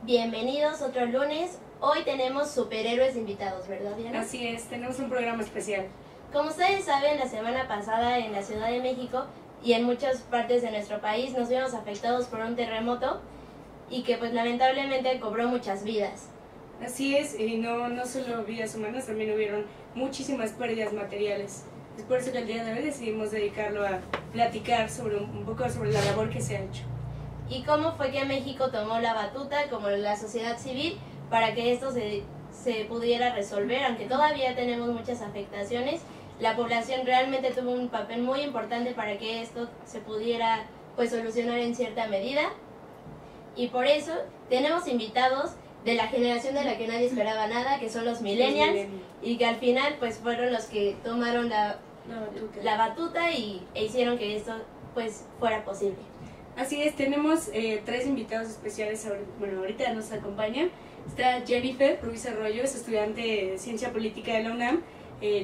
Bienvenidos otro lunes. Hoy tenemos superhéroes invitados, ¿verdad, Diana? Así es, tenemos un programa especial. Como ustedes saben, la semana pasada en la Ciudad de México y en muchas partes de nuestro país nos vimos afectados por un terremoto y que pues lamentablemente cobró muchas vidas. Así es, y no solo vidas humanas, también hubieron muchísimas pérdidas materiales. Es por eso que el día de hoy decidimos dedicarlo a platicar sobre un poco sobre la labor que se ha hecho. Y cómo fue que México tomó la batuta como la sociedad civil para que esto se pudiera resolver, aunque todavía tenemos muchas afectaciones. La población realmente tuvo un papel muy importante para que esto se pudiera pues solucionar en cierta medida. Y por eso tenemos invitados de la generación de la que nadie esperaba nada, que son los millennials, y que al final pues fueron los que tomaron la batuta e hicieron que esto pues fuera posible. Así es, tenemos tres invitados especiales. Bueno, ahorita nos acompañan. Está Jennifer Ruiz Arroyo, es estudiante de Ciencia Política de la UNAM,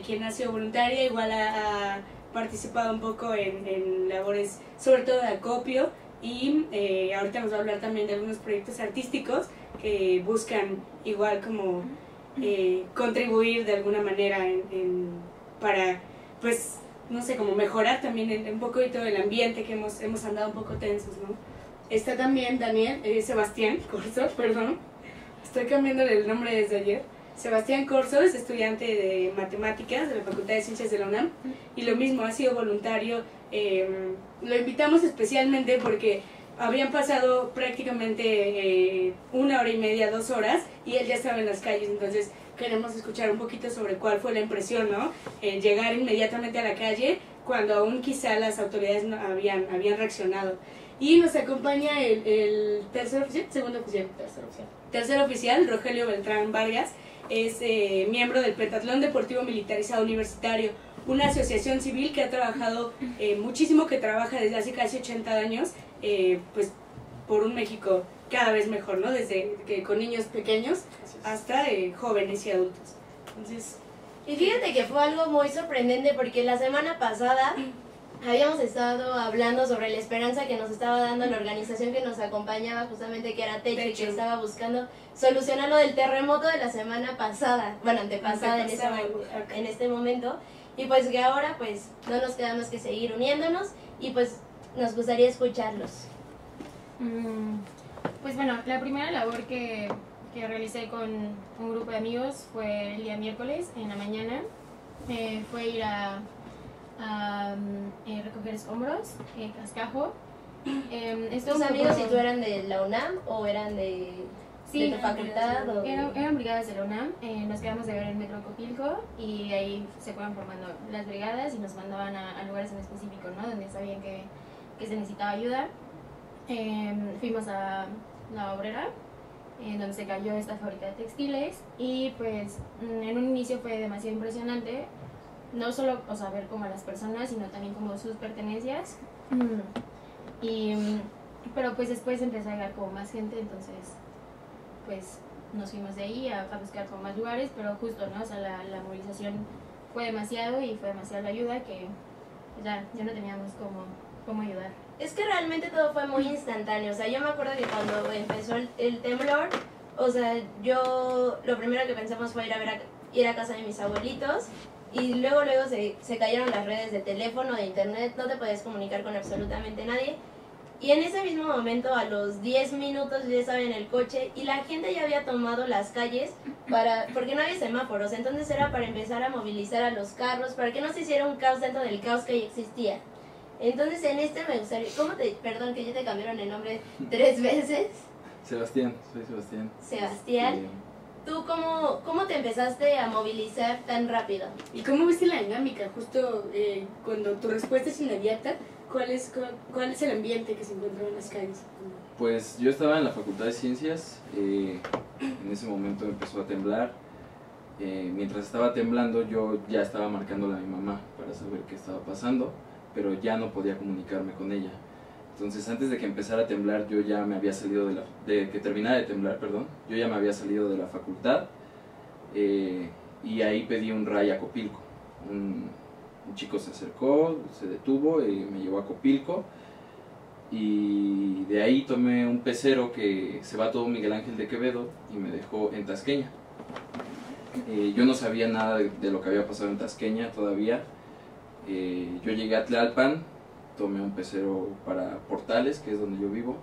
quien ha sido voluntaria, igual ha participado un poco en labores, sobre todo de acopio, y ahorita nos va a hablar también de algunos proyectos artísticos que buscan igual como contribuir de alguna manera para, pues, no sé, como mejorar también un poco y todo el ambiente que hemos andado un poco tensos, ¿no? Está también Sebastián Corzo, perdón, estoy cambiándole el nombre desde ayer. Sebastián Corzo es estudiante de Matemáticas de la Facultad de Ciencias de la UNAM y lo mismo, ha sido voluntario. Lo invitamos especialmente porque habían pasado prácticamente 1 hora y media, 2 horas y él ya estaba en las calles, entonces queremos escuchar un poquito sobre cuál fue la impresión, ¿no? Llegar inmediatamente a la calle cuando aún quizá las autoridades no habían reaccionado. Y nos acompaña el tercer oficial, tercer oficial, Rogelio Beltrán Vargas, es miembro del Pentatlón Deportivo Militarizado Universitario, una asociación civil que ha trabajado muchísimo, que trabaja desde hace casi 80 años, pues por un México cada vez mejor, ¿no? Desde que con niños pequeños hasta jóvenes y adultos. Entonces, y fíjate que fue algo muy sorprendente porque la semana pasada habíamos estado hablando sobre la esperanza que nos estaba dando la organización que nos acompañaba, justamente que era Techo, y que estaba buscando solucionar lo del terremoto de la semana pasada, bueno, antepasada en este momento, y pues que ahora pues no nos queda más que seguir uniéndonos y pues nos gustaría escucharlos. Pues bueno, la primera labor que realicé con un grupo de amigos fue el día miércoles en la mañana. Fue ir a recoger escombros, cascajo. ¿Tus amigos, si tú eran de la UNAM o eran de tu facultad? Eran brigadas de la UNAM. Nos quedamos de ver en Metro Copilco y ahí se fueron formando las brigadas y nos mandaban a lugares en específico, ¿no? Donde sabían que se necesitaba ayuda. Fuimos a La Obrera, donde se cayó esta fábrica de textiles, y pues en un inicio fue demasiado impresionante, no solo ver como a las personas, sino también como sus pertenencias, pero pues después empezó a llegar como más gente, entonces pues nos fuimos de ahí a buscar como más lugares, pero justo, ¿no? O sea, la movilización fue demasiado y fue demasiada la ayuda que ya no teníamos cómo ayudar. Es que realmente todo fue muy instantáneo, o sea, yo me acuerdo que cuando empezó el temblor, o sea, lo primero que pensamos fue ir a casa de mis abuelitos, y luego se cayeron las redes de teléfono, de internet, no te podías comunicar con absolutamente nadie, y en ese mismo momento, a los 10 minutos, yo estaba en el coche, y la gente ya había tomado las calles, porque no había semáforos, entonces era para empezar a movilizar a los carros, para que no se hiciera un caos dentro del caos que ya existía. Entonces me gustaría, perdón que ya te cambiaron el nombre 3 veces. Sebastián, soy Sebastián. Sebastián. ¿tú cómo te empezaste a movilizar tan rápido? ¿Y cómo viste la dinámica? Justo cuando tu respuesta es inmediata, ¿cuál es el ambiente que se encuentra en las calles? Pues yo estaba en la Facultad de Ciencias, en ese momento empezó a temblar. Mientras estaba temblando yo ya estaba marcándole a mi mamá para saber qué estaba pasando, pero ya no podía comunicarme con ella. Entonces antes de que empezara a temblar yo ya me había salido de que terminara de temblar, perdón, yo ya me había salido de la facultad y ahí pedí un ray a Copilco. Un chico se acercó, se detuvo y me llevó a Copilco y de ahí tomé un pecero que se va todo Miguel Ángel de Quevedo y me dejó en Tasqueña. Yo no sabía nada de lo que había pasado en Tasqueña todavía. Yo llegué a Tlalpan, tomé un pecero para Portales, que es donde yo vivo.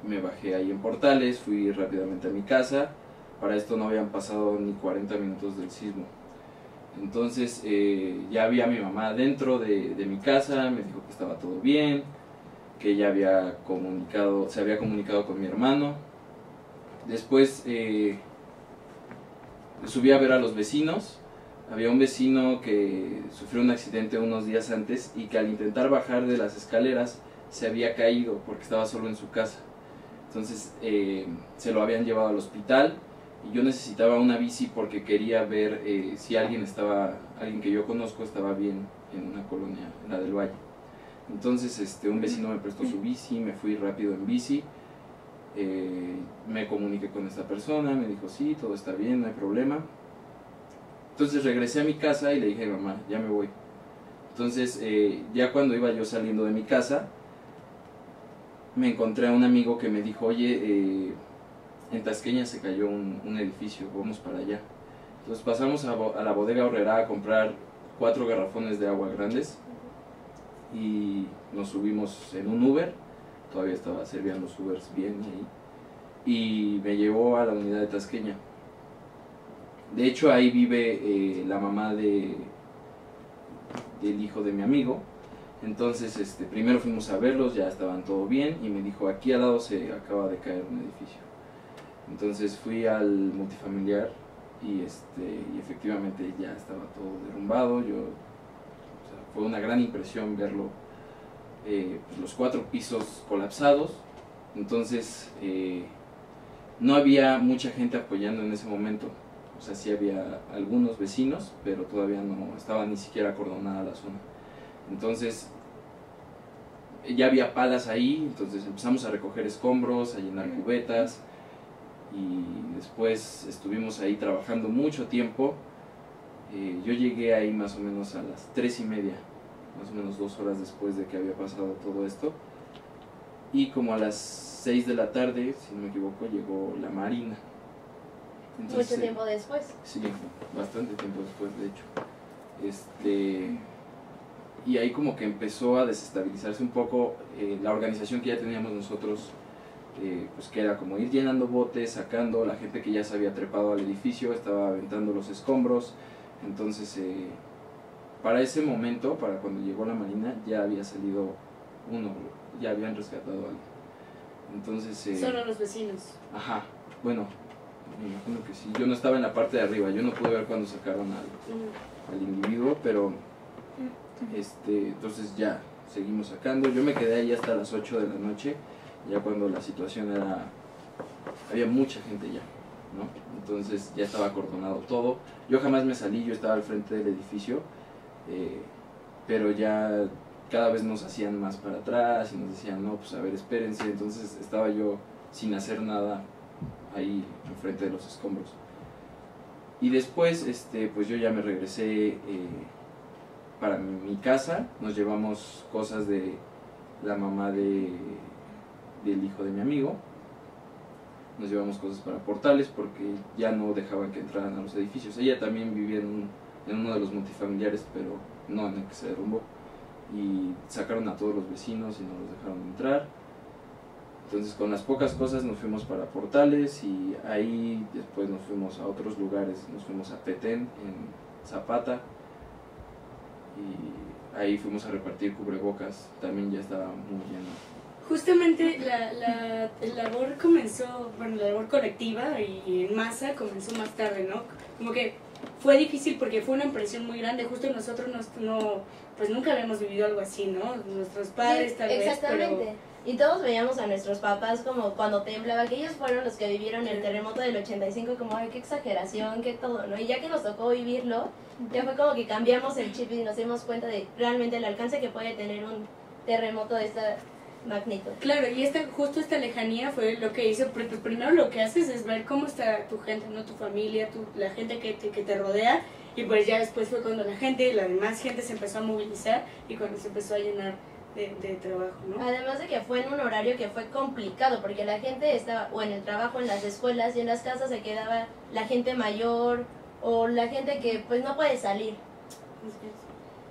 Me bajé ahí en Portales, fui rápidamente a mi casa. Para esto no habían pasado ni 40 minutos del sismo. Entonces ya había a mi mamá dentro de mi casa, me dijo que estaba todo bien, que ella se había comunicado con mi hermano. Después subí a ver a los vecinos. Había un vecino que sufrió un accidente unos días antes y que al intentar bajar de las escaleras se había caído porque estaba solo en su casa. Entonces se lo habían llevado al hospital y yo necesitaba una bici porque quería ver si alguien que yo conozco estaba bien en una colonia, la del Valle. Entonces un vecino me prestó su bici, me fui rápido en bici, me comuniqué con esta persona, me dijo sí, todo está bien, no hay problema. Entonces regresé a mi casa y le dije a mi mamá, ya me voy. Entonces ya cuando iba yo saliendo de mi casa, me encontré a un amigo que me dijo, oye, en Tasqueña se cayó un edificio, vamos para allá. Entonces pasamos a la bodega Aurrerá a comprar 4 garrafones de agua grandes y nos subimos en un Uber, todavía servían los Ubers bien ahí, y me llevó a la unidad de Tasqueña. De hecho ahí vive la mamá del hijo de mi amigo. Entonces primero fuimos a verlos, ya estaban todo bien y me dijo, aquí al lado se acaba de caer un edificio. Entonces fui al multifamiliar y efectivamente ya estaba todo derrumbado. Fue una gran impresión verlo, los 4 pisos colapsados. Entonces no había mucha gente apoyando en ese momento. O sea, sí había algunos vecinos, pero todavía no estaba ni siquiera acordonada la zona. Entonces ya había palas ahí, entonces empezamos a recoger escombros, a llenar cubetas y después estuvimos ahí trabajando mucho tiempo. Yo llegué ahí más o menos a las 3:30, más o menos 2 horas después de que había pasado todo esto, y como a las 6 de la tarde, si no me equivoco, llegó la Marina. Entonces, Mucho tiempo después. Sí, bastante tiempo después, de hecho. Y ahí como que empezó a desestabilizarse un poco la organización que ya teníamos nosotros, pues que era como ir llenando botes, sacando, la gente que ya se había trepado al edificio estaba aventando los escombros. Entonces para ese momento, para cuando llegó la Marina, ya había salido ya habían rescatado a alguien. Entonces Solo los vecinos. Ajá, bueno, me imagino que sí. Yo no estaba en la parte de arriba, yo no pude ver cuando sacaron al individuo, pero entonces ya seguimos sacando. Yo me quedé ahí hasta las 8 de la noche, ya cuando la situación había mucha gente ya, ¿no? Entonces ya estaba acordonado todo. Yo jamás me salí, yo estaba al frente del edificio, pero ya cada vez nos hacían más para atrás y nos decían, no, pues a ver, espérense. Entonces estaba yo sin hacer nada ahí enfrente de los escombros. Y después, pues yo ya me regresé para mi casa. Nos llevamos cosas de la mamá del hijo de mi amigo. Nos llevamos cosas para Portales porque ya no dejaban que entraran a los edificios. Ella también vivía en uno de los multifamiliares, pero no en el que se derrumbó. Y sacaron a todos los vecinos y no los dejaron entrar. Entonces con las pocas cosas nos fuimos para Portales y ahí después nos fuimos a otros lugares. Nos fuimos a Petén, en Zapata, y ahí fuimos a repartir cubrebocas. También ya estaba muy lleno. Justamente la labor comenzó, bueno, la labor colectiva y en masa comenzó más tarde, ¿no? Como que fue difícil porque fue una impresión muy grande, justo nosotros pues nunca habíamos vivido algo así, ¿no? Nuestros padres Sí, tal vez, exactamente. Y todos veíamos a nuestros papás como cuando temblaba, que ellos fueron los que vivieron el terremoto del 85, como, ay, qué exageración, qué todo, ¿no? Y ya que nos tocó vivirlo, ya fue como que cambiamos el chip y nos dimos cuenta de realmente el alcance que puede tener un terremoto de esta magnitud. Claro, y justo esta lejanía fue lo que hizo, pues primero lo que haces es ver cómo está tu gente, ¿no? Tu familia, la gente que te rodea, y pues ya después fue cuando la demás gente se empezó a movilizar y cuando se empezó a llenar de trabajo, ¿no? Además de que fue en un horario que fue complicado, porque la gente estaba o en el trabajo, en las escuelas, y en las casas se quedaba la gente mayor o la gente que pues no puede salir.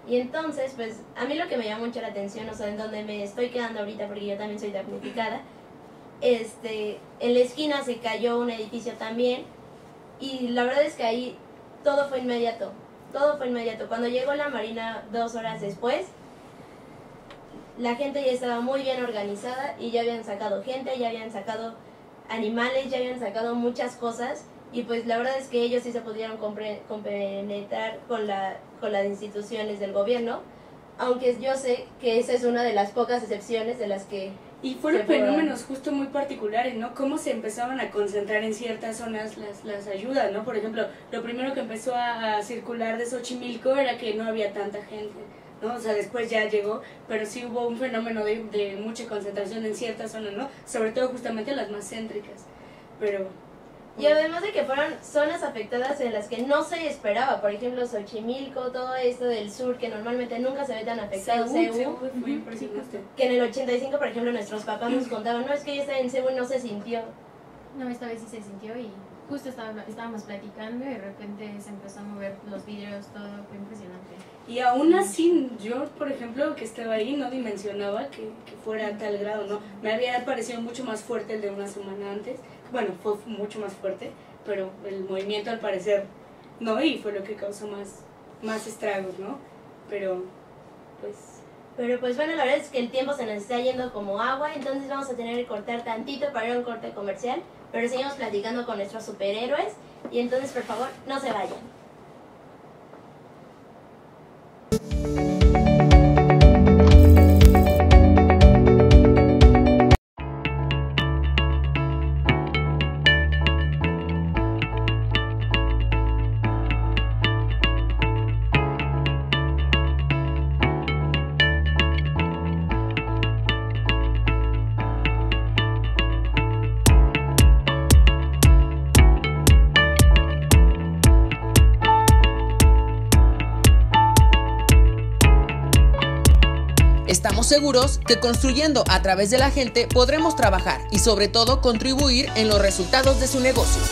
Y entonces, pues, a mí lo que me llama mucho la atención, o sea, en donde me estoy quedando ahorita, porque yo también soy damnificada, en la esquina se cayó un edificio también, y la verdad es que ahí todo fue inmediato, Cuando llegó la Marina 2 horas después, la gente ya estaba muy bien organizada y ya habían sacado gente, ya habían sacado animales, ya habían sacado muchas cosas, y pues la verdad es que ellos sí se pudieron compenetrar con las instituciones del gobierno, aunque yo sé que esa es una de las pocas excepciones de las que... Y fueron fenómenos justo muy particulares, ¿no? Cómo se empezaban a concentrar en ciertas zonas las ayudas, ¿no? Por ejemplo, lo primero que empezó a circular de Xochimilco era que no había tanta gente, ¿no? O sea, después ya llegó, pero sí hubo un fenómeno de mucha concentración en ciertas zonas, ¿no? Sobre todo justamente las más céntricas, pero... Y además de que fueron zonas afectadas en las que no se esperaba, por ejemplo, Xochimilco, todo esto del sur, que normalmente nunca se ve tan afectado, Seúl, fue impresionante. que en el 85, por ejemplo, nuestros papás nos contaban, no, es que yo estaba en Seúl y no se sintió. No, esta vez sí se sintió y justo estábamos platicando y de repente se empezó a mover los vidrios, todo fue impresionante. Y aún así, yo, por ejemplo, que estaba ahí, no dimensionaba que fuera a tal grado, ¿no? Me había parecido mucho más fuerte el de una semana antes. Bueno, fue mucho más fuerte, pero el movimiento al parecer no, y fue lo que causó más estragos, ¿no? Pero pues bueno, la verdad es que el tiempo se nos está yendo como agua, entonces vamos a tener que cortar tantito para ir a un corte comercial, pero seguimos platicando con nuestros superhéroes, y entonces por favor, no se vayan. Estamos seguros que construyendo a través de la gente podremos trabajar y sobre todo contribuir en los resultados de su negocio.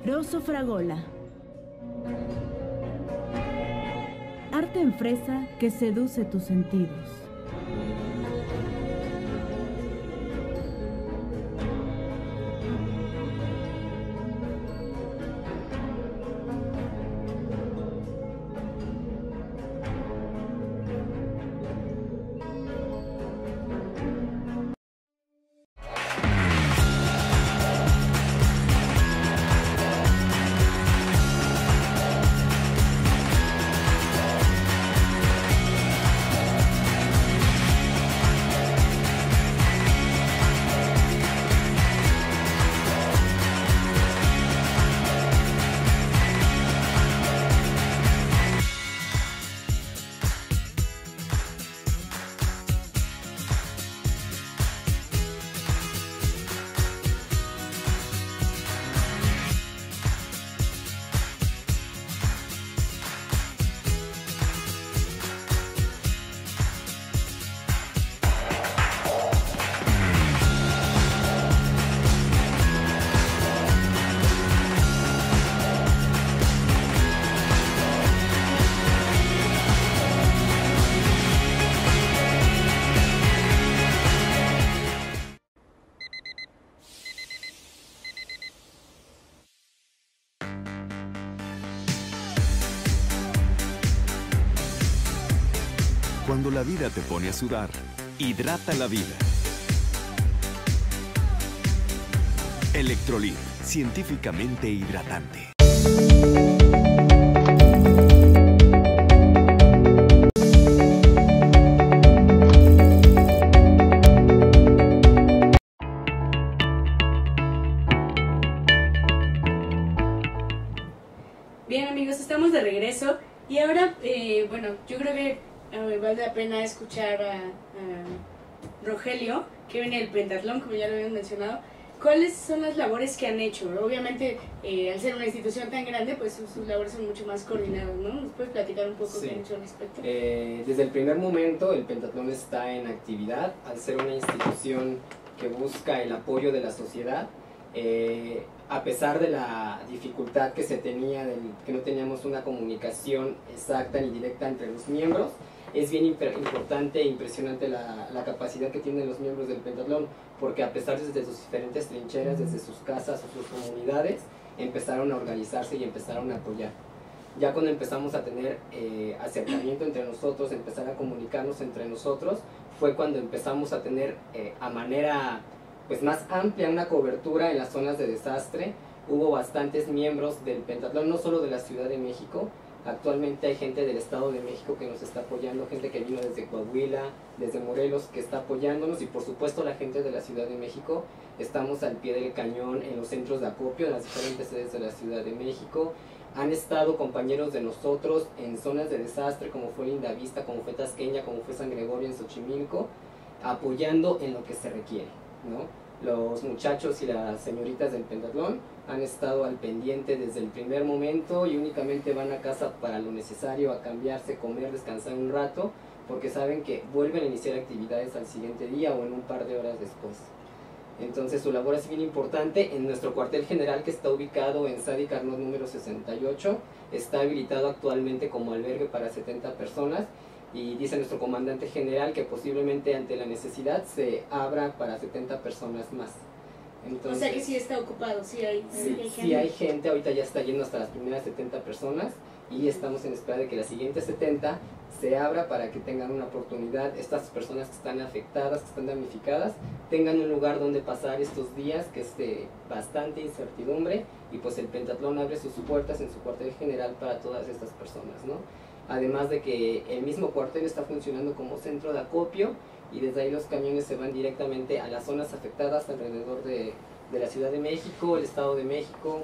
Rosso Fragola. Arte en fresa que seduce tus sentidos. la vida te pone a sudar, hidrata la vida. Electrolit, científicamente hidratante. Bien amigos, estamos de regreso y ahora, bueno, yo creo que vale la pena escuchar a Rogelio, que viene del pentatlón, como ya lo habíamos mencionado. ¿Cuáles son las labores que han hecho? Obviamente, al ser una institución tan grande, pues sus labores son mucho más coordinadas, ¿no? ¿Nos puedes platicar un poco Sí. qué han hecho al respecto? Desde el primer momento, el pentatlón está en actividad, al ser una institución que busca el apoyo de la sociedad. A pesar de la dificultad que se tenía, que no teníamos una comunicación exacta ni directa entre los miembros, es bien importante e impresionante la capacidad que tienen los miembros del pentatlón, porque a pesar desde sus diferentes trincheras, desde sus casas o sus comunidades, empezaron a organizarse y empezaron a apoyar. Ya cuando empezamos a tener acercamiento entre nosotros, empezar a comunicarnos entre nosotros, fue cuando empezamos a tener a manera pues más amplia una cobertura en las zonas de desastre. Hubo bastantes miembros del pentatlón, no solo de la Ciudad de México. Actualmente hay gente del Estado de México que nos está apoyando, gente que vino desde Coahuila, desde Morelos, que está apoyándonos, y por supuesto la gente de la Ciudad de México. Estamos al pie del cañón en los centros de acopio, en las diferentes sedes de la Ciudad de México. Han estado compañeros de nosotros en zonas de desastre, como fue Lindavista, como fue Tasqueña, como fue San Gregorio en Xochimilco, apoyando en lo que se requiere, ¿no? Los muchachos y las señoritas del pentatlón han estado al pendiente desde el primer momento y únicamente van a casa para lo necesario, a cambiarse, comer, descansar un rato, porque saben que vuelven a iniciar actividades al siguiente día o en un par de horas después. Entonces su labor es bien importante. En nuestro cuartel general, que está ubicado en Sadi Carnot número 68, está habilitado actualmente como albergue para 70 personas, y dice nuestro comandante general que posiblemente ante la necesidad se abra para 70 personas más. Entonces, o sea que sí está ocupado, sí hay gente. sí hay gente, ahorita ya está yendo hasta las primeras 70 personas y estamos en espera de que las siguientes 70 se abra para que tengan una oportunidad, estas personas que están afectadas, que están damnificadas, tengan un lugar donde pasar estos días que es de bastante incertidumbre, y pues el pentatlón abre sus puertas en su cuartel general para todas estas personas, ¿no? Además de que el mismo cuartel está funcionando como centro de acopio, y desde ahí los camiones se van directamente a las zonas afectadas alrededor de la Ciudad de México, el Estado de México,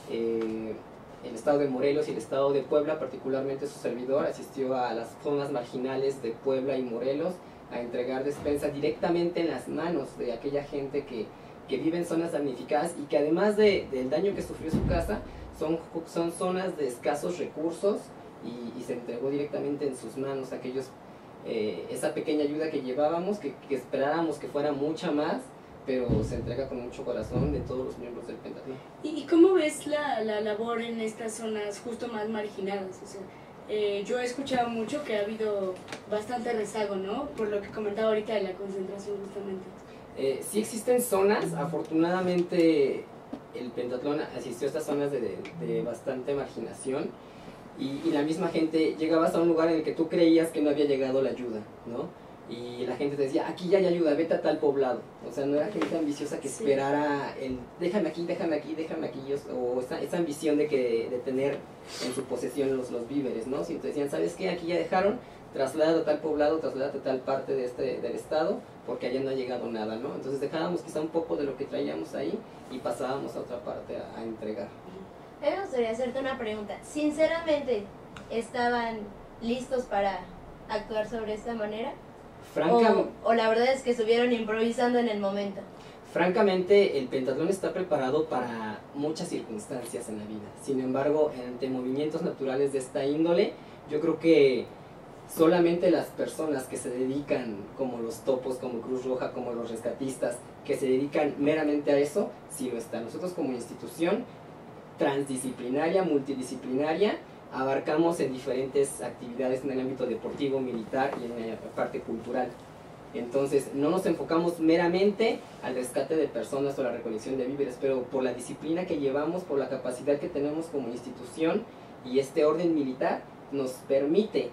el Estado de Morelos y el Estado de Puebla. Particularmente su servidor asistió a las zonas marginales de Puebla y Morelos a entregar despensas directamente en las manos de aquella gente que vive en zonas damnificadas, y que además del daño que sufrió su casa, son zonas de escasos recursos, y se entregó directamente en sus manos aquellos, esa pequeña ayuda que llevábamos, que esperábamos que fuera mucha más, pero se entrega con mucho corazón de todos los miembros del pentatlón. ¿Y cómo ves la labor en estas zonas justo más marginadas? O sea, yo he escuchado mucho que ha habido bastante rezago, ¿no? Por lo que comentaba ahorita de la concentración justamente. Sí existen zonas, afortunadamente el pentatlón asistió a estas zonas de bastante marginación, y la misma gente, llegabas a un lugar en el que tú creías que no había llegado la ayuda, ¿no? Y la gente te decía, aquí ya hay ayuda, vete a tal poblado. O sea, no era gente ambiciosa que esperara el déjame aquí, o esa ambición de tener en su posesión los víveres, ¿no? Si te decían, ¿sabes qué? Aquí ya dejaron, trasládate a tal poblado, trasládate a tal parte del estado, porque allá no ha llegado nada, ¿no? Entonces dejábamos quizá un poco de lo que traíamos ahí y pasábamos a otra parte a entregar. A mí me gustaría hacerte una pregunta. Sinceramente, ¿estaban listos para actuar sobre esta manera? ¿O la verdad es que estuvieron improvisando en el momento? Francamente, el pentatlón está preparado para muchas circunstancias en la vida. Sin embargo, ante movimientos naturales de esta índole, yo creo que solamente las personas que se dedican, como los topos, como Cruz Roja, como los rescatistas, que se dedican meramente a eso, sí lo están. Nosotros como institución transdisciplinaria, multidisciplinaria, abarcamos en diferentes actividades en el ámbito deportivo, militar y en la parte cultural. Entonces no nos enfocamos meramente al rescate de personas o la recolección de víveres, pero por la disciplina que llevamos, por la capacidad que tenemos como institución, y este orden militar nos permite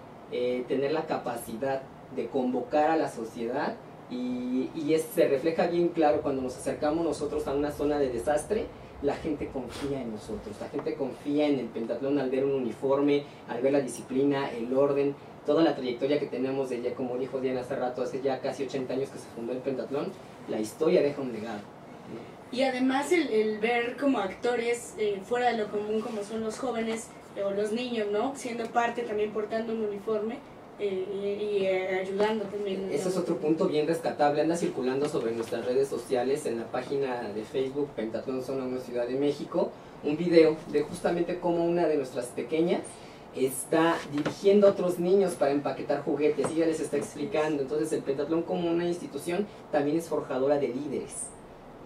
tener la capacidad de convocar a la sociedad y se refleja bien claro cuando nos acercamos nosotros a una zona de desastre. La gente confía en nosotros, la gente confía en el pentatlón al ver un uniforme, al ver la disciplina, el orden, toda la trayectoria que tenemos de ya, como dijo Diana hace rato, hace ya casi 80 años que se fundó el pentatlón, la historia deja un legado. Y además el ver como actores fuera de lo común como son los jóvenes o los niños, ¿no? Siendo parte también portando un uniforme y ayudando también. Ese es otro punto bien rescatable, anda circulando sobre nuestras redes sociales, en la página de Facebook Pentatlón Zona 1 Ciudad de México, un video de justamente cómo una de nuestras pequeñas está dirigiendo a otros niños para empaquetar juguetes y ella les está explicando. Entonces el pentatlón como una institución también es forjadora de líderes.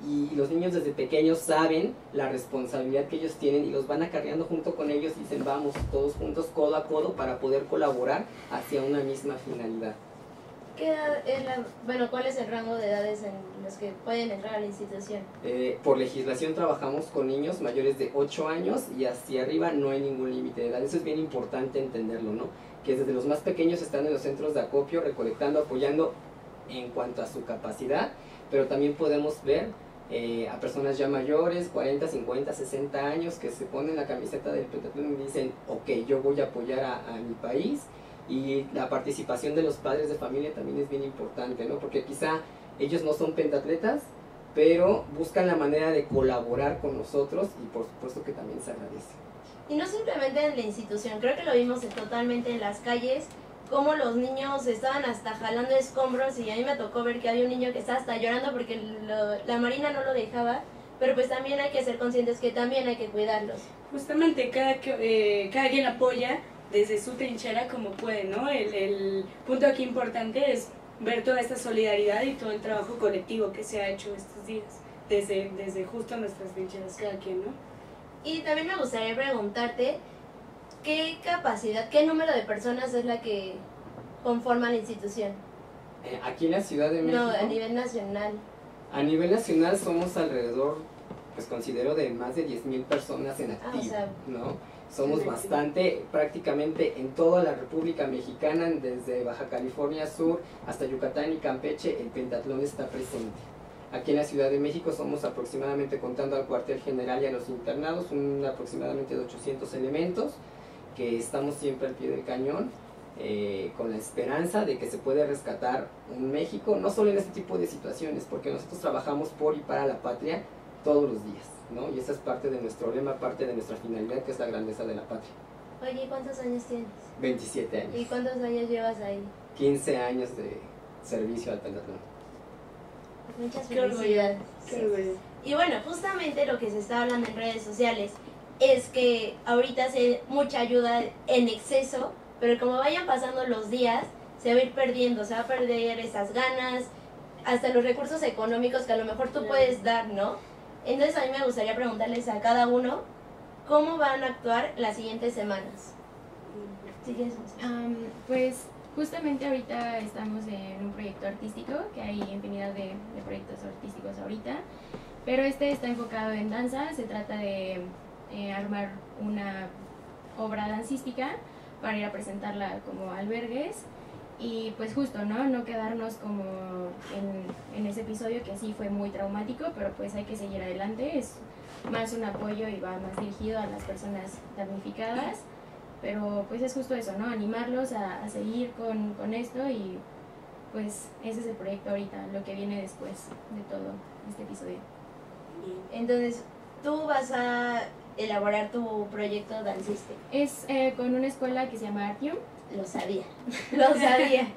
Y los niños desde pequeños saben la responsabilidad que ellos tienen y los van acarreando junto con ellos y dicen vamos todos juntos codo a codo para poder colaborar hacia una misma finalidad. ¿Qué edad es ¿cuál es el rango de edades en los que pueden entrar a la institución? Por legislación trabajamos con niños mayores de 8 años y hacia arriba no hay ningún límite de edad. Eso es bien importante entenderlo, ¿no? Que desde los más pequeños están en los centros de acopio recolectando, apoyando en cuanto a su capacidad, pero también podemos ver a personas ya mayores, 40, 50, 60 años, que se ponen la camiseta del pentatlón y dicen, ok, yo voy a apoyar a mi país. Y la participación de los padres de familia también es bien importante, ¿no? Porque quizá ellos no son pentatletas, pero buscan la manera de colaborar con nosotros y por supuesto que también se agradece. Y no simplemente en la institución, creo que lo vimos totalmente en las calles, cómo los niños estaban hasta jalando escombros y a mí me tocó ver que había un niño que estaba hasta llorando porque la Marina no lo dejaba, pero pues también hay que ser conscientes que también hay que cuidarlos. Justamente cada quien apoya desde su trinchera como puede, ¿no? El punto aquí importante es ver toda esta solidaridad y todo el trabajo colectivo que se ha hecho estos días, desde justo nuestras trincheras cada quien, ¿no? Y también me gustaría preguntarte, ¿qué capacidad, qué número de personas es la que conforma la institución? Aquí en la Ciudad de México. No, a nivel nacional. A nivel nacional somos alrededor, pues considero de más de 10,000 personas en activo, ¿no? Somos bastante, prácticamente en toda la República Mexicana, desde Baja California Sur hasta Yucatán y Campeche, el pentatlón está presente. Aquí en la Ciudad de México somos aproximadamente, contando al cuartel general y a los internados, aproximadamente de 800 elementos, que estamos siempre al pie del cañón, con la esperanza de que se puede rescatar un México, no solo en este tipo de situaciones, porque nosotros trabajamos por y para la patria todos los días, ¿no? Y esa es parte de nuestro lema, parte de nuestra finalidad, que es la grandeza de la patria. Oye, ¿cuántos años tienes? 27 años. ¿Y cuántos años llevas ahí? 15 años de servicio al pentatlón. Muchas felicidades. Qué orgullo. Y bueno, justamente lo que se está hablando en redes sociales es que ahorita se mucha ayuda en exceso, pero como vayan pasando los días, se va a ir perdiendo, se va a perder esas ganas, hasta los recursos económicos que a lo mejor tú puedes dar, ¿no? Entonces a mí me gustaría preguntarles a cada uno cómo van a actuar las siguientes semanas. ¿Sí quieres más? Pues justamente ahorita estamos en un proyecto artístico, que hay infinidad de proyectos artísticos ahorita, pero este está enfocado en danza. Se trata de armar una obra dancística para ir a presentarla como albergues y pues justo, no quedarnos como en ese episodio que sí fue muy traumático, pero pues hay que seguir adelante. Es más un apoyo y va más dirigido a las personas damnificadas, pero pues es justo eso, ¿no? Animarlos a seguir con esto y pues ese es el proyecto ahorita, lo que viene después de todo este episodio. Entonces, tú vas a elaborar tu proyecto dancístico. Es con una escuela que se llama Artium. Lo sabía, lo sabía.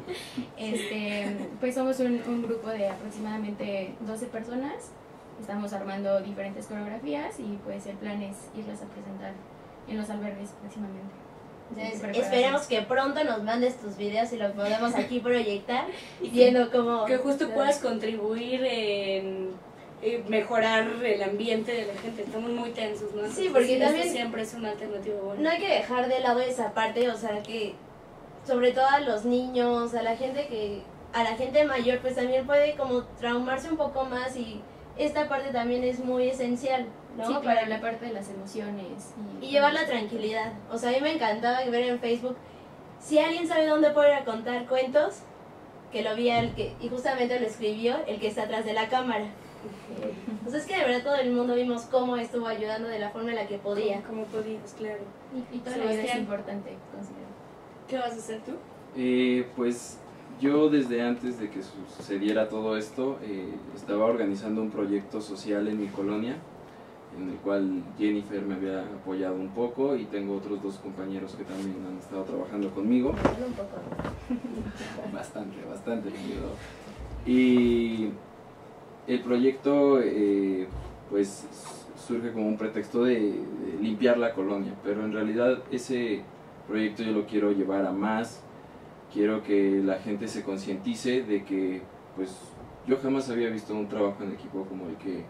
Pues somos un grupo de aproximadamente 12 personas. Estamos armando diferentes coreografías y pues el plan es irlas a presentar en los albergues próximamente. Entonces, esperemos que pronto nos mandes tus videos y los podamos aquí proyectar, viendo cómo... Que justo puedas contribuir en mejorar el ambiente de la gente. Estamos muy tensos, ¿no? Sí, porque también siempre es una alternativa buena. No hay que dejar de lado esa parte, o sea que sobre todo a los niños, a la gente mayor, pues también puede como traumarse un poco más y esta parte también es muy esencial, ¿no? Sí, para la parte de las emociones. Y llevar la tranquilidad. O sea, a mí me encantaba ver en Facebook, si alguien sabe dónde puedo ir a contar cuentos, que lo vi y justamente lo escribió el que está atrás de la cámara. Pues es que de verdad todo el mundo vimos cómo estuvo ayudando de la forma en la que podía. Como podías, claro. Y toda la vida es Sebastián, importante, considero. ¿qué vas a hacer tú? Pues yo desde antes de que sucediera todo esto estaba organizando un proyecto social en mi colonia, en el cual Jennifer me había apoyado un poco y tengo otros 2 compañeros que también han estado trabajando conmigo. Solo un poco. Bastante me ayudó. Y el proyecto pues surge como un pretexto de limpiar la colonia, pero en realidad ese proyecto yo lo quiero llevar a más. Quiero que la gente se concientice de que pues yo jamás había visto un trabajo en equipo como el que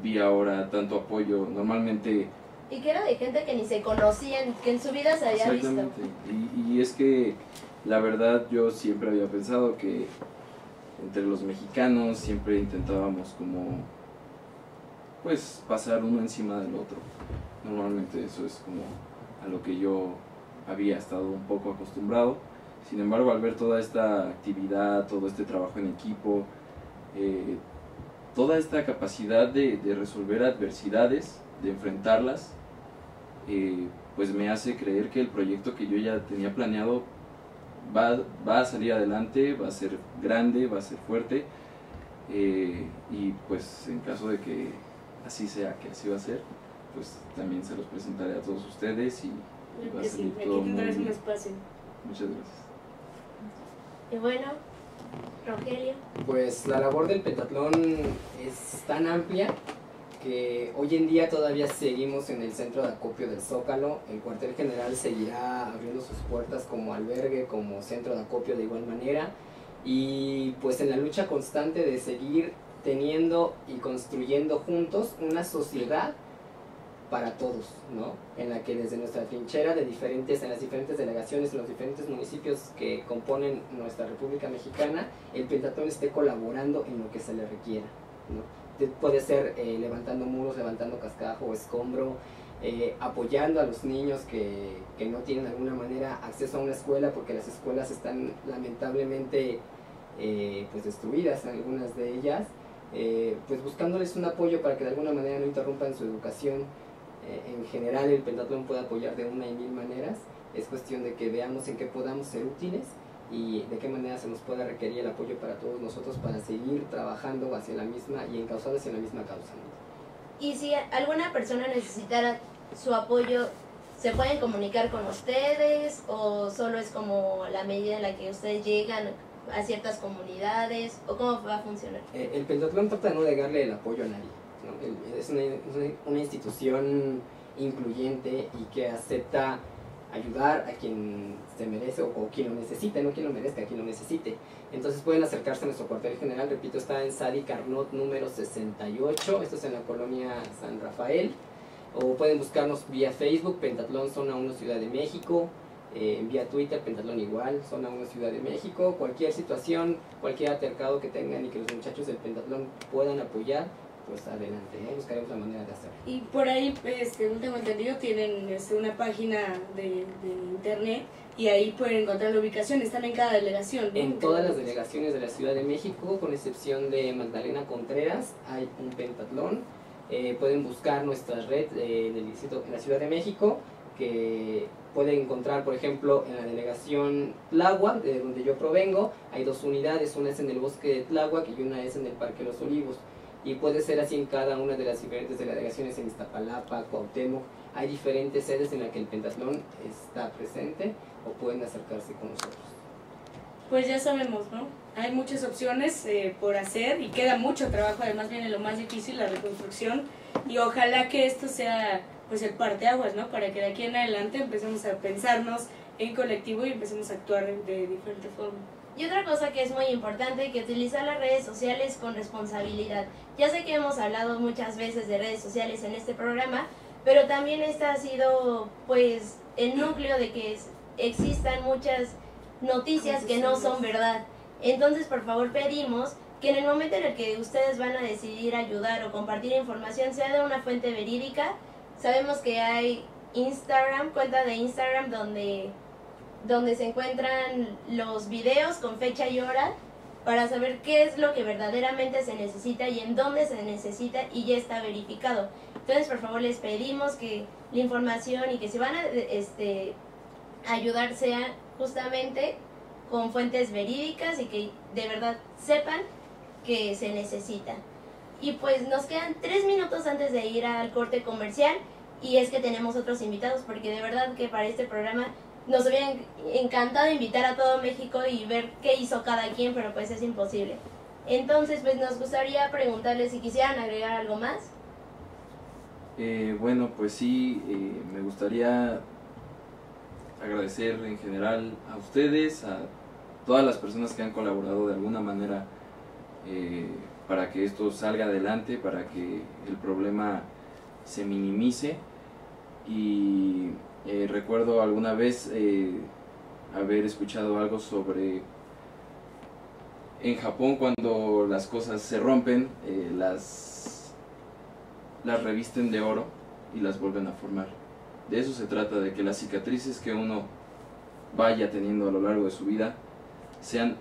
vi ahora, tanto apoyo, normalmente... Y que era de gente que ni se conocían, que en su vida se había visto. Exactamente, y es que la verdad yo siempre había pensado que entre los mexicanos siempre intentábamos como pues pasar uno encima del otro. Normalmente eso es como a lo que yo había estado un poco acostumbrado. Sin embargo, al ver toda esta actividad, todo este trabajo en equipo, toda esta capacidad de resolver adversidades, de enfrentarlas, pues me hace creer que el proyecto que yo ya tenía planeado va a salir adelante, va a ser grande, va a ser fuerte, y pues en caso de que así sea, que así va a ser, pues también se los presentaré a todos ustedes y va a Sí, salir aquí todo muy tendrás un bien. espacio. Muchas gracias. Y bueno, Rogelio. Pues la labor del pentatlón es tan amplia que hoy en día todavía seguimos en el centro de acopio del Zócalo. El cuartel general seguirá abriendo sus puertas como albergue, como centro de acopio de igual manera, y pues en la lucha constante de seguir teniendo y construyendo juntos una sociedad para todos, ¿no? En la que desde nuestra trinchera en las diferentes delegaciones, en los diferentes municipios que componen nuestra República Mexicana, el pentatlón esté colaborando en lo que se le requiera, ¿no? Puede ser levantando muros, levantando cascajo, escombro, apoyando a los niños que no tienen de alguna manera acceso a una escuela, porque las escuelas están lamentablemente pues destruidas, algunas de ellas, pues buscándoles un apoyo para que de alguna manera no interrumpan su educación. En general el pentatlón puede apoyar de una y mil maneras. Es cuestión de que veamos en qué podamos ser útiles y de qué manera se nos pueda requerir el apoyo para todos nosotros para seguir trabajando hacia la misma y encausados hacia la misma causa, ¿no? Y si alguna persona necesitara su apoyo, ¿se pueden comunicar con ustedes o solo es como la medida en la que ustedes llegan a ciertas comunidades o cómo va a funcionar? El pentatlón trata de no negarle el apoyo a nadie, ¿no? Es una institución incluyente y que acepta ayudar a quien se merece o quien lo necesite, no quien lo merezca, quien lo necesite. Entonces pueden acercarse a nuestro cuartel general, repito, está en Sadi Carnot número 68, esto es en la colonia San Rafael, o pueden buscarnos vía Facebook, Pentatlón Zona 1 Ciudad de México, vía Twitter, Pentatlón igual, Zona 1 Ciudad de México. Cualquier situación, cualquier altercado que tengan y que los muchachos del Pentatlón puedan apoyar, pues adelante, ¿no? Buscaremos la manera de hacerlo. Y por ahí, no tengo entendido, tienen una página de internet y ahí pueden encontrar la ubicación. Están en cada delegación, ¿no? En todas las delegaciones de la Ciudad de México, con excepción de Magdalena Contreras, hay un pentatlón. Pueden buscar nuestra red en la Ciudad de México, que pueden encontrar, por ejemplo, en la delegación Tláhuac, de donde yo provengo. Hay 2 unidades, una es en el bosque de Tláhuac y una es en el Parque Los Olivos. Y puede ser así en cada una de las diferentes delegaciones, en Iztapalapa, Cuauhtémoc. Hay diferentes sedes en las que el pentatlón está presente o pueden acercarse con nosotros. Pues ya sabemos, ¿no? Hay muchas opciones por hacer y queda mucho trabajo. Además viene lo más difícil, la reconstrucción, y ojalá que esto sea pues el parteaguas, ¿no? Para que de aquí en adelante empecemos a pensarnos en colectivo y empecemos a actuar de diferente forma. Y otra cosa que es muy importante, que utilizar las redes sociales con responsabilidad. Ya sé que hemos hablado muchas veces de redes sociales en este programa, pero también esta ha sido pues el núcleo de que existan muchas noticias que no son verdad. Entonces, por favor, pedimos que en el momento en el que ustedes van a decidir ayudar o compartir información, sea de una fuente verídica. Sabemos que hay Instagram, cuenta de Instagram donde se encuentran los videos con fecha y hora para saber qué es lo que verdaderamente se necesita y en dónde se necesita y ya está verificado. Entonces, por favor, les pedimos que la información y que si van a ayudar sea justamente con fuentes verídicas y que de verdad sepan que se necesita. Y pues nos quedan 3 minutos antes de ir al corte comercial y es que tenemos otros invitados porque de verdad que para este programa nos hubiera encantado invitar a todo México y ver qué hizo cada quien, pero pues es imposible. Entonces, pues nos gustaría preguntarles si quisieran agregar algo más. Bueno, pues sí, me gustaría agradecer en general a ustedes, a todas las personas que han colaborado de alguna manera para que esto salga adelante, para que el problema se minimice. Y recuerdo alguna vez haber escuchado algo sobre en Japón cuando las cosas se rompen, las revisten de oro y las vuelven a formar. De eso se trata, de que las cicatrices que uno vaya teniendo a lo largo de su vida sean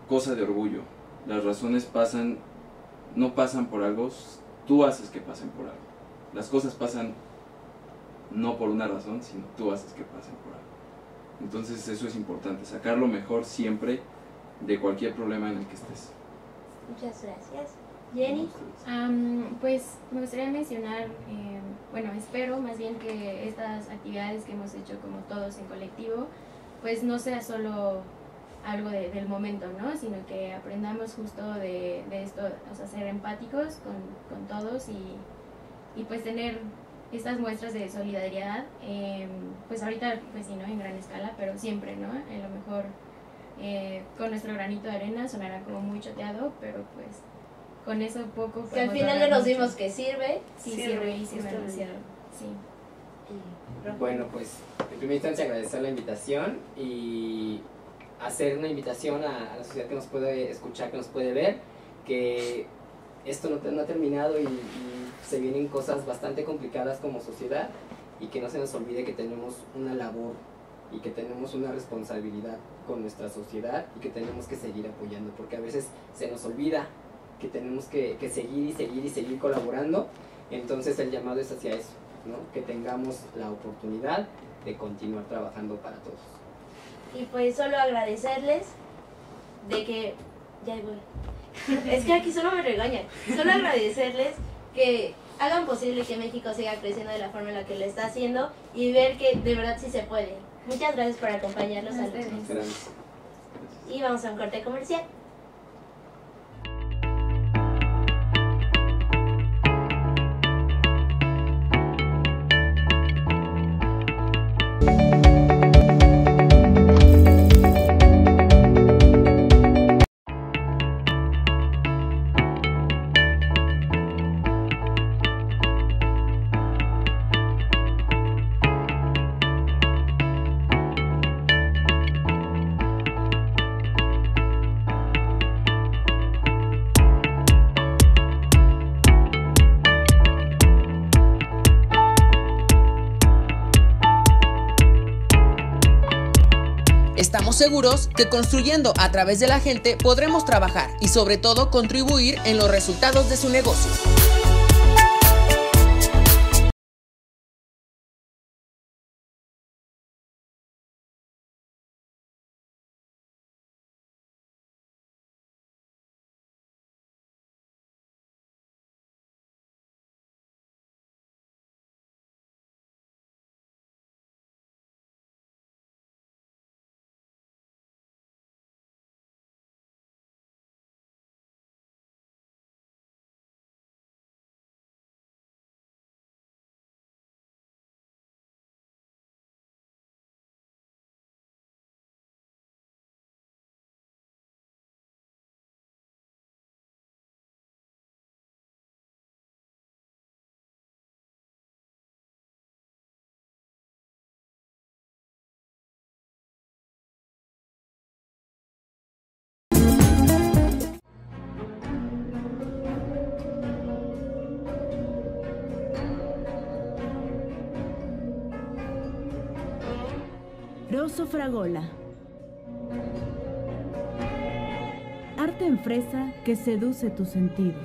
cosa de orgullo. Las razones no pasan por algo, tú haces que pasen por algo. Las cosas pasan no por una razón, sino tú haces que pasen por algo. Entonces eso es importante, sacar lo mejor siempre de cualquier problema en el que estés. Muchas gracias. Jenny. Pues me gustaría mencionar, bueno, espero más bien que estas actividades que hemos hecho como todos en colectivo, pues no sea solo algo del momento, ¿no? Sino que aprendamos justo de esto, o sea, ser empáticos con todos y pues tener estas muestras de solidaridad, pues ahorita, pues sí, ¿no? En gran escala, pero siempre, ¿no? A lo mejor con nuestro granito de arena sonará como muy choteado, pero pues con eso poco... Que al final ya nos dimos que sirve. Sí, sirve demasiado, sí. Bueno, pues en primera instancia agradecer la invitación y hacer una invitación a la sociedad que nos puede escuchar, que nos puede ver, que esto no ha terminado y se vienen cosas bastante complicadas como sociedad y que no se nos olvide que tenemos una labor y que tenemos una responsabilidad con nuestra sociedad y que tenemos que seguir apoyando, porque a veces se nos olvida que tenemos que seguir colaborando. Entonces el llamado es hacia eso, ¿no? Que tengamos la oportunidad de continuar trabajando para todos. Y pues solo agradecerles de que... Ya voy. Es que aquí solo me regañan. Solo agradecerles que hagan posible que México siga creciendo de la forma en la que lo está haciendo y ver que de verdad sí se puede. Muchas gracias por acompañarnos a ustedes. Gracias. Y vamos a un corte comercial. Estamos seguros que construyendo a través de la gente podremos trabajar y sobre todo contribuir en los resultados de su negocio. Rosso Fragola. Arte Arte en fresa que seduce tus sentidos.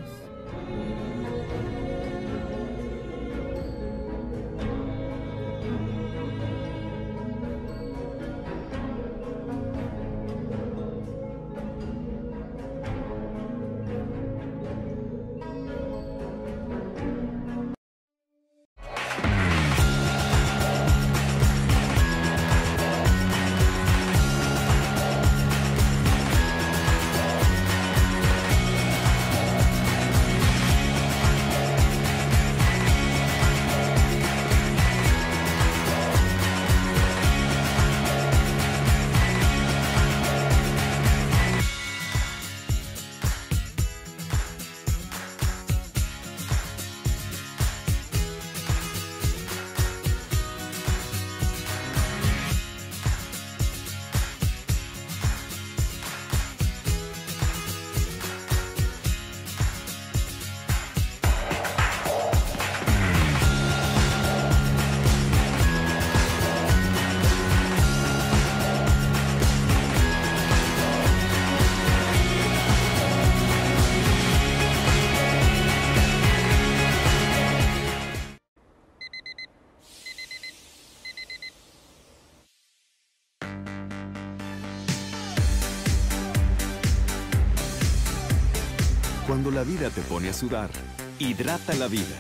Cuando la vida te pone a sudar, hidrata la vida.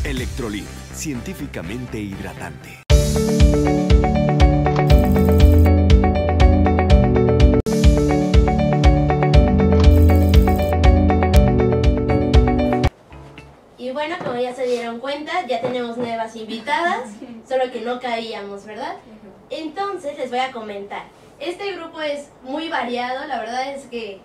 Electrolit, científicamente hidratante. Y bueno, como ya se dieron cuenta, ya tenemos nuevas invitadas, solo que no cabíamos, ¿verdad? Entonces les voy a comentar. Este grupo es muy variado, la verdad es que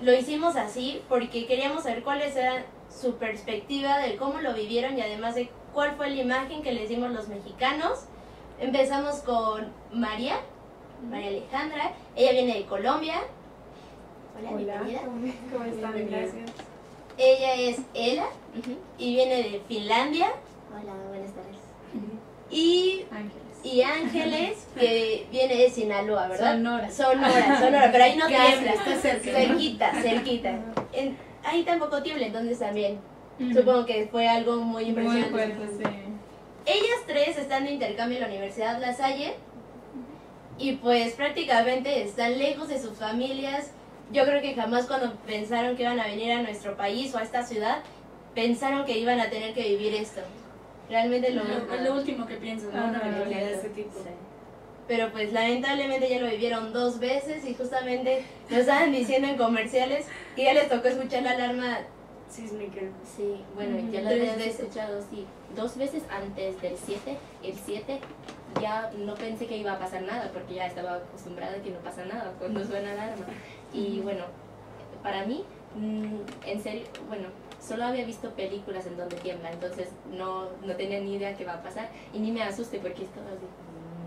lo hicimos así porque queríamos saber cuáles eran su perspectiva de cómo lo vivieron y además de cuál fue la imagen que les dimos los mexicanos. Empezamos con María Alejandra, ella viene de Colombia. Hola, bienvenida. ¿Cómo están? Gracias. Ella es Ela y viene de Finlandia. Hola, buenas tardes. Y Ángeles, que viene de Sinaloa, ¿verdad? Sonora, pero ahí no tiembla, está cerquita. Ahí tampoco tiembla, entonces también. Supongo que fue algo muy impresionante. Muy fuerte, sí. Ellas tres están de intercambio en la Universidad La Salle y pues prácticamente están lejos de sus familias. Yo creo que jamás cuando pensaron que iban a venir a nuestro país o a esta ciudad, pensaron que iban a tener que vivir esto. Realmente Es lo último que pienso, ¿no? Una aventura de este tipo. Sí. Pero pues lamentablemente ya lo vivieron 2 veces y justamente nos estaban diciendo en comerciales que ya les tocó escuchar la alarma sísmica. Sí, bueno, ya lo había escuchado, sí. 2 veces antes del 7, el 7, ya no pensé que iba a pasar nada porque ya estaba acostumbrada a que no pasa nada cuando suena alarma. Y bueno, para mí, en serio, bueno, solo había visto películas en donde tiembla, entonces no tenía ni idea qué va a pasar y ni me asuste porque estaba así,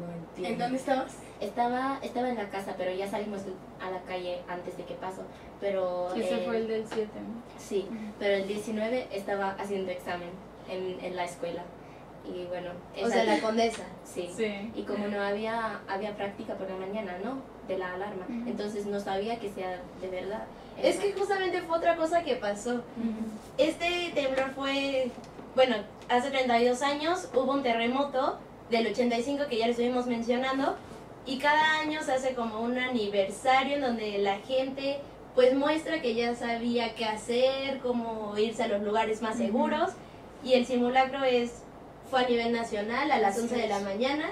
no entiendo. ¿En dónde estabas? Estaba en la casa, pero ya salimos a la calle antes de que pasó. Pero Ese fue el del 7, ¿no? Sí, pero el 19 estaba haciendo examen en la escuela. Y bueno, o sea, la Condesa. Sí. Y como no había práctica por la mañana, ¿no? De la alarma, entonces no sabía que sea de verdad. Es que justamente fue otra cosa que pasó. Este temblor fue, bueno, hace 32 años hubo un terremoto del 85 que ya lo estuvimos mencionando y cada año se hace como un aniversario en donde la gente pues muestra que ya sabía qué hacer, cómo irse a los lugares más seguros y el simulacro fue a nivel nacional a las 11 de la mañana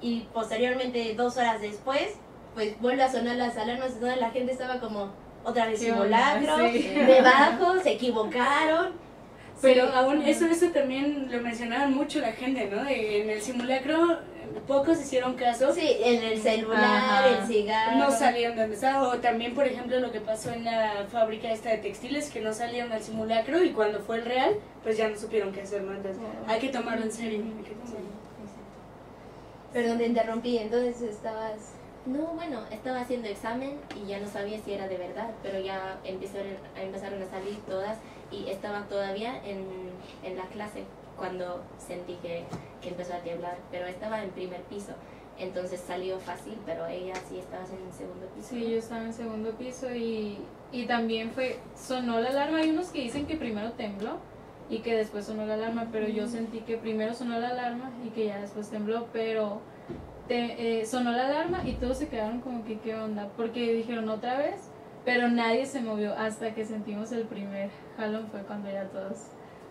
y posteriormente 2 horas después pues vuelve a sonar las alarmas, entonces la gente estaba como otra vez simulacro, debajo, se equivocaron. Pero aún eso también lo mencionaban mucho la gente, ¿no? En el simulacro pocos hicieron caso. Sí, en el celular, el cigarro. No salieron de donde estaba. O también, por ejemplo, lo que pasó en la fábrica esta de textiles, que no salieron al simulacro y cuando fue el real, pues ya no supieron qué hacer, ¿no? Entonces, hay que tomarlo en serio. Perdón, te interrumpí, entonces estabas... No, bueno, estaba haciendo examen y ya no sabía si era de verdad, pero ya empezaron a salir todas y estaba todavía en la clase cuando sentí que empezó a temblar, pero estaba en primer piso entonces salió fácil, pero ella sí estabas en el segundo piso. Sí, yo estaba en el segundo piso y también sonó la alarma. Hay unos que dicen que primero tembló y que después sonó la alarma, pero yo sentí que primero sonó la alarma y que ya después tembló, pero sonó la alarma y todos se quedaron como que qué onda, porque dijeron otra vez, pero nadie se movió hasta que sentimos el primer jalón, fue cuando ya todos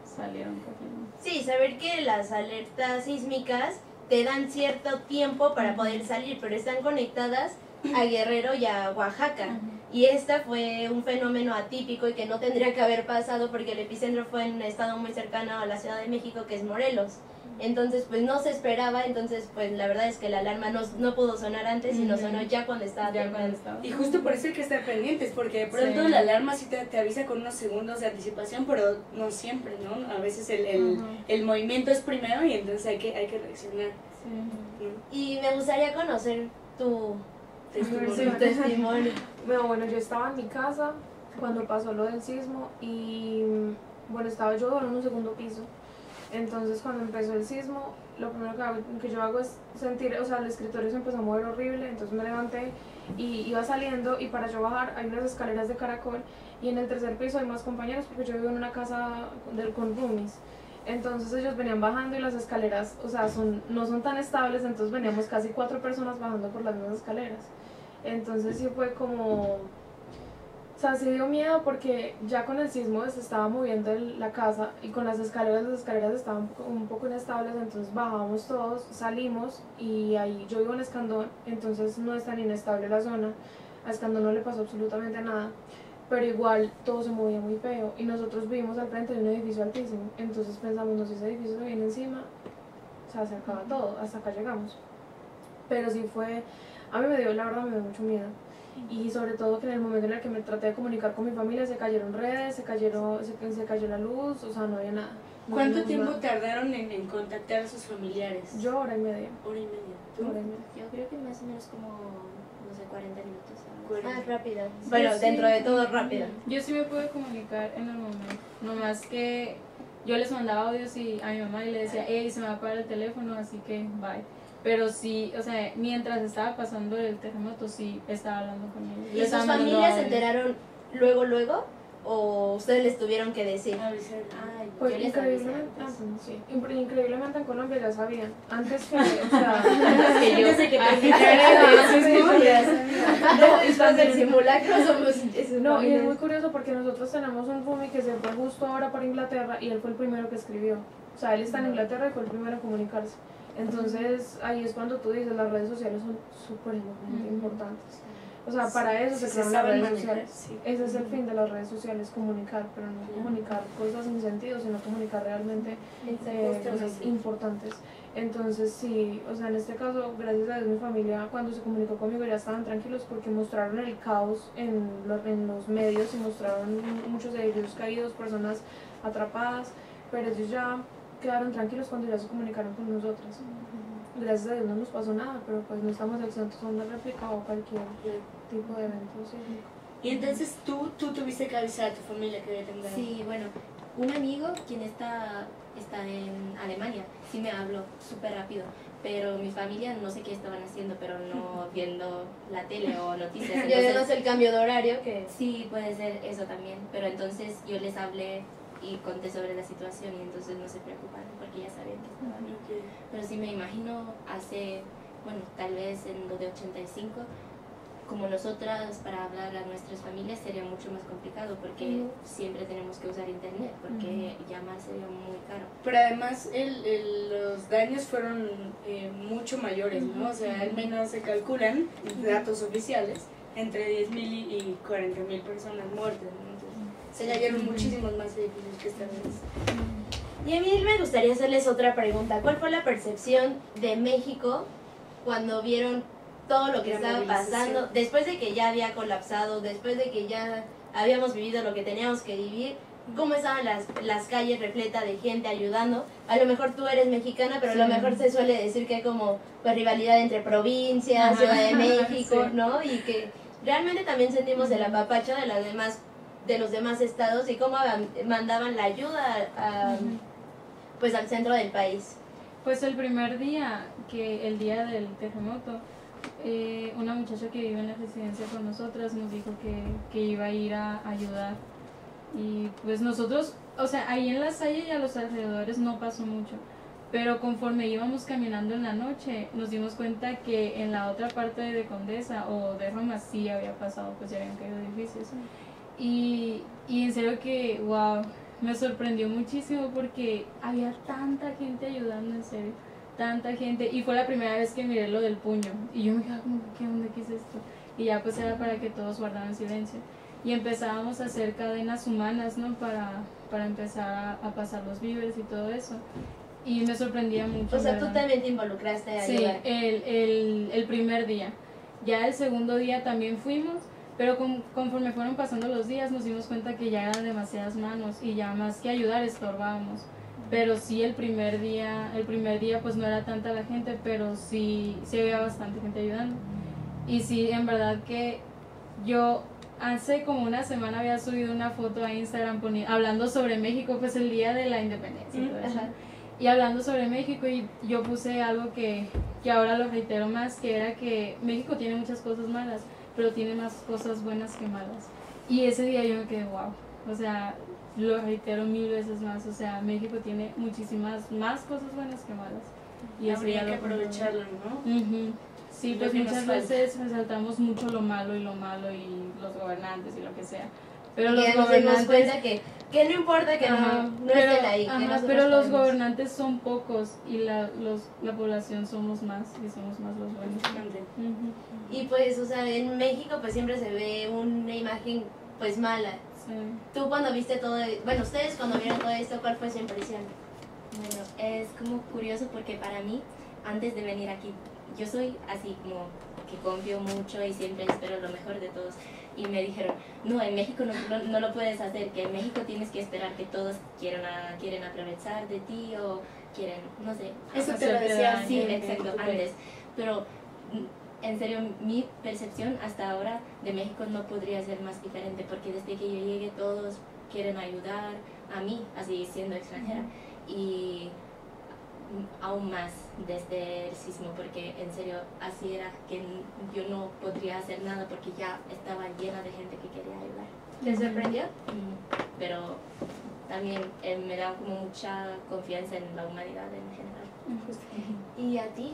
salieron corriendo. Sí, saber que las alertas sísmicas te dan cierto tiempo para poder salir, pero están conectadas a Guerrero y a Oaxaca. Y esta fue un fenómeno atípico y que no tendría que haber pasado porque el epicentro fue en un estado muy cercano a la Ciudad de México, que es Morelos. Entonces, pues no se esperaba, entonces, pues la verdad es que la alarma no pudo sonar antes, sino sonó ya cuando estaba temblando. Y justo por eso hay que estar pendientes, porque de pronto la alarma sí te avisa con unos segundos de anticipación, pero no siempre, ¿no? A veces el movimiento es primero y entonces hay que reaccionar. Y me gustaría conocer tu testimonio. Bueno, yo estaba en mi casa cuando pasó lo del sismo y bueno, estaba yo en un segundo piso. Entonces cuando empezó el sismo, lo primero que yo hago es sentir, o sea, el escritorio se empezó a mover horrible, entonces me levanté y iba saliendo, y para yo bajar hay unas escaleras de caracol y en el tercer piso hay más compañeros porque yo vivo en una casa con roomies. Entonces ellos venían bajando y las escaleras, o sea, no son tan estables, entonces veníamos casi 4 personas bajando por las mismas escaleras. Entonces sí fue como, o sea, sí dio miedo porque ya con el sismo se estaba moviendo la casa y con las escaleras estaban un poco inestables, entonces bajábamos todos, salimos y ahí yo vivo en Escandón, entonces no es tan inestable la zona, a Escandón no le pasó absolutamente nada, pero igual todo se movía muy feo y nosotros vivimos al frente de un edificio altísimo, entonces pensamos, no, si ese edificio se viene encima, o sea, se acaba todo, hasta acá llegamos. Pero sí fue, a mí la verdad me dio mucho miedo. Y sobre todo que en el momento en el que me traté de comunicar con mi familia se cayeron redes, se cayó la luz, o sea, no había nada. ¿Cuánto tiempo tardaron en contactar a sus familiares? Yo 1 hora y media. ¿1 hora y media? ¿Tú? 1 hora y media. Yo creo que más o menos como, no sé, 40 minutos. Rápido. Bueno, dentro de todo rápido. Yo sí me pude comunicar en el momento, nomás que yo les mandaba audios a mi mamá y le decía, hey, se me va a apagar el teléfono, así que bye. Pero sí, o sea, mientras estaba pasando el terremoto, sí estaba hablando con ellos. ¿Y sus familias se enteraron luego? ¿O ustedes les tuvieron que decir? Pues increíblemente en Colombia ya sabían. Antes que, o sea, antes de que después del simulacro somos... No, y es muy curioso porque nosotros tenemos un roomie que se fue justo ahora para Inglaterra y él fue el primero que escribió. O sea, él está en Inglaterra y fue el primero en comunicarse. Entonces ahí es cuando tú dices, las redes sociales son súper importantes. O sea, para eso se crearon las redes sociales. Sí. Ese es el fin de las redes sociales, comunicar, pero no comunicar cosas sin sentido, sino comunicar realmente cosas importantes. Entonces sí, o sea, en este caso, gracias a Dios, mi familia cuando se comunicó conmigo ya estaban tranquilos porque mostraron el caos en los medios y mostraron muchos edificios caídos, personas atrapadas, pero ellos ya quedaron tranquilos cuando ya se comunicaron con nosotros. Gracias a Dios no nos pasó nada, pero pues no estamos exentos a una réplica o cualquier tipo de evento sísmico. Y entonces tú tuviste que avisar a tu familia que había temblado. Sí, bueno, un amigo quien está en Alemania sí me habló súper rápido, pero mi familia no sé qué estaban haciendo, pero no viendo la tele o noticias. Y además el cambio de horario que... Sí, puede ser eso también, pero entonces yo les hablé y conté sobre la situación y entonces no se preocuparon porque ya sabían que estaba bien. Pero sí me imagino tal vez en lo de 85, como nosotras para hablar a nuestras familias sería mucho más complicado porque siempre tenemos que usar internet porque llamar sería muy caro. Pero además los daños fueron mucho mayores, ¿no? O sea, al menos se calculan datos oficiales entre 10.000 y 40.000 personas muertas, ¿no? Se cayeron muchísimos más edificios que esta vez. Y a mí me gustaría hacerles otra pregunta. ¿Cuál fue la percepción de México cuando vieron todo lo que estaba pasando? Después de que ya había colapsado, después de que ya habíamos vivido lo que teníamos que vivir, ¿cómo estaban las calles repletas de gente ayudando? A lo mejor tú eres mexicana, pero a lo mejor se suele decir que hay como pues, rivalidad entre provincias, Ciudad de México, ¿no? Y que realmente también sentimos el apapacho de los demás estados y cómo mandaban la ayuda pues al centro del país. Pues el primer día que el día del terremoto, una muchacha que vive en la residencia con nosotras nos dijo que iba a ir a ayudar. Y pues nosotros, o sea, ahí en La Salle y a los alrededores no pasó mucho, pero conforme íbamos caminando en la noche nos dimos cuenta que en la otra parte de Condesa o de Roma sí había pasado, pues ya habían caído edificios. Y en serio que, wow, me sorprendió muchísimo porque había tanta gente ayudando, en serio, tanta gente. Y fue la primera vez que miré lo del puño y yo me quedaba como, ¿qué onda? ¿Qué es esto? Y ya pues era para que todos guardaran silencio. Y empezábamos a hacer cadenas humanas, ¿no? Para empezar a pasar los víveres y todo eso. Y me sorprendía mucho. O sea, tú también te involucraste a ayudar. Sí, el primer día. Ya el segundo día también fuimos, pero conforme fueron pasando los días nos dimos cuenta que ya eran demasiadas manos y ya más que ayudar estorbábamos. Pero sí el primer día pues no era tanta la gente, pero sí había bastante gente ayudando. Y sí, en verdad que yo hace como una semana había subido una foto a Instagram hablando sobre México, pues el día de la independencia y todo eso. Y hablando sobre México, y yo puse algo que ahora lo reitero más, que era que México tiene muchas cosas malas, pero tiene más cosas buenas que malas. Y ese día yo me quedé, wow, o sea, lo reitero 1000 veces más, o sea, México tiene muchísimas más cosas buenas que malas. Y habría que aprovecharlo, ¿no? Sí, pues muchas veces resaltamos mucho lo malo y los gobernantes y lo que sea. Pero los gobernantes nos dimos cuenta que no importa que no estén ahí. Pero los gobernantes son pocos y la población somos más y somos más los buenos. Y pues, o sea, en México pues siempre se ve una imagen pues mala. Sí. Tú cuando viste todo, bueno, ustedes cuando vieron todo esto, ¿cuál fue su impresión? Bueno, es como curioso porque para mí, antes de venir aquí, yo soy así como que confío mucho y siempre espero lo mejor de todos. Y me dijeron, no, en México no lo puedes hacer, que en México tienes que esperar que todos quieren aprovechar de ti o quieren, no sé. Eso te lo decía. Sí, exacto, antes. Pero en serio, mi percepción hasta ahora de México no podría ser más diferente, porque desde que yo llegué todos quieren ayudar a mí, así siendo extranjera. Y aún más desde el sismo, porque en serio así era que yo no podría hacer nada porque ya estaba llena de gente que quería ayudar. ¿Te sorprendió? Pero también me da como mucha confianza en la humanidad en general. ¿Y a ti?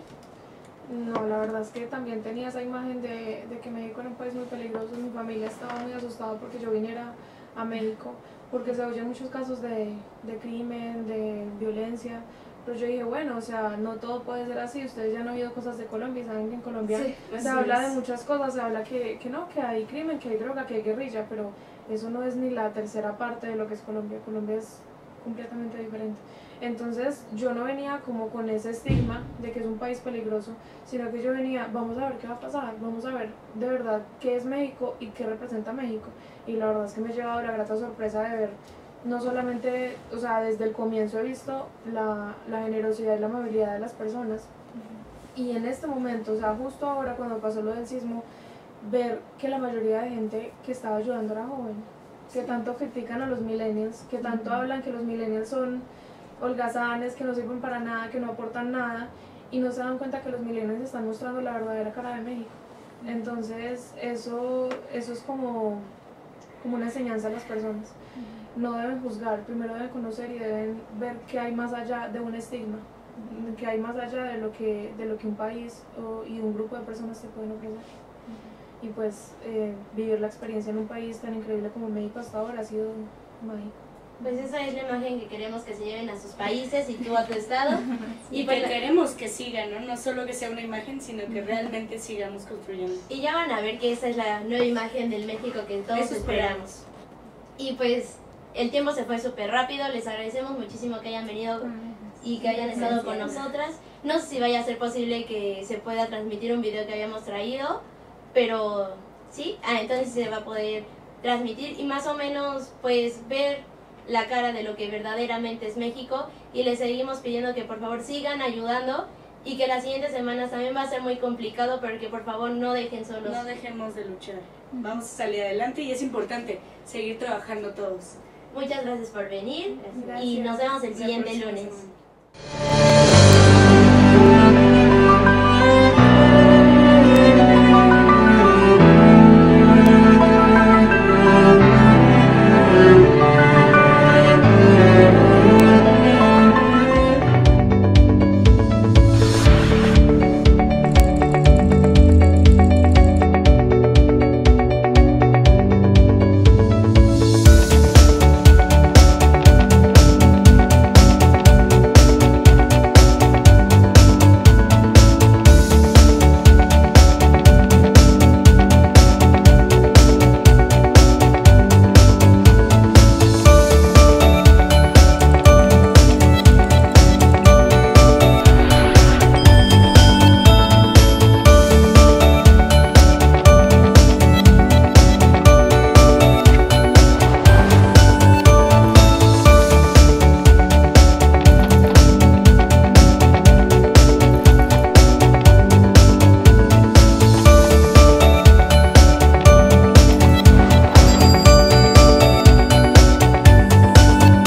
No, la verdad es que también tenía esa imagen de que México era un país muy peligroso. Mi familia estaba muy asustada porque yo viniera a México, porque se oyen muchos casos de crimen, de violencia. Pero yo dije, bueno, o sea, no todo puede ser así. Ustedes ya han oído cosas de Colombia y saben que en Colombia se habla de muchas cosas. Se habla que hay crimen, que hay droga, que hay guerrilla, pero eso no es ni la tercera parte de lo que es Colombia. Colombia es completamente diferente. Entonces yo no venía como con ese estigma de que es un país peligroso, sino que yo venía, vamos a ver qué va a pasar, vamos a ver de verdad qué es México y qué representa México. Y la verdad es que me he llevado la grata sorpresa de ver, no solamente, o sea, desde el comienzo he visto la generosidad y la amabilidad de las personas. Y en este momento, o sea, justo ahora cuando pasó lo del sismo, ver que la mayoría de gente que estaba ayudando era joven, que tanto critican a los millennials, que tanto hablan que los millennials son holgazanes, que no sirven para nada, que no aportan nada, y no se dan cuenta que los millennials están mostrando la verdadera cara de México. Entonces eso es como una enseñanza a las personas. No deben juzgar, primero deben conocer y deben ver qué hay más allá de un estigma, qué hay más allá de lo que un país y un grupo de personas te pueden ofrecer. Y pues vivir la experiencia en un país tan increíble como México hasta ahora ha sido mágico. Pues esa es la imagen que queremos que se lleven a sus países y tú a tu estado. Y que queremos que sigan, ¿no? No solo que sea una imagen, sino que realmente sigamos construyendo. Y ya van a ver que esa es la nueva imagen del México que todos esperamos. Y pues el tiempo se fue súper rápido, les agradecemos muchísimo que hayan venido y que hayan estado con nosotras. No sé si vaya a ser posible que se pueda transmitir un video que habíamos traído, pero sí, entonces se va a poder transmitir y más o menos pues ver la cara de lo que verdaderamente es México, y les seguimos pidiendo que por favor sigan ayudando y que las siguientes semanas también va a ser muy complicado, pero que por favor no dejen solos. No dejemos de luchar, vamos a salir adelante y es importante seguir trabajando todos. Muchas gracias por venir. Gracias. Y nos vemos el siguiente lunes. Semana.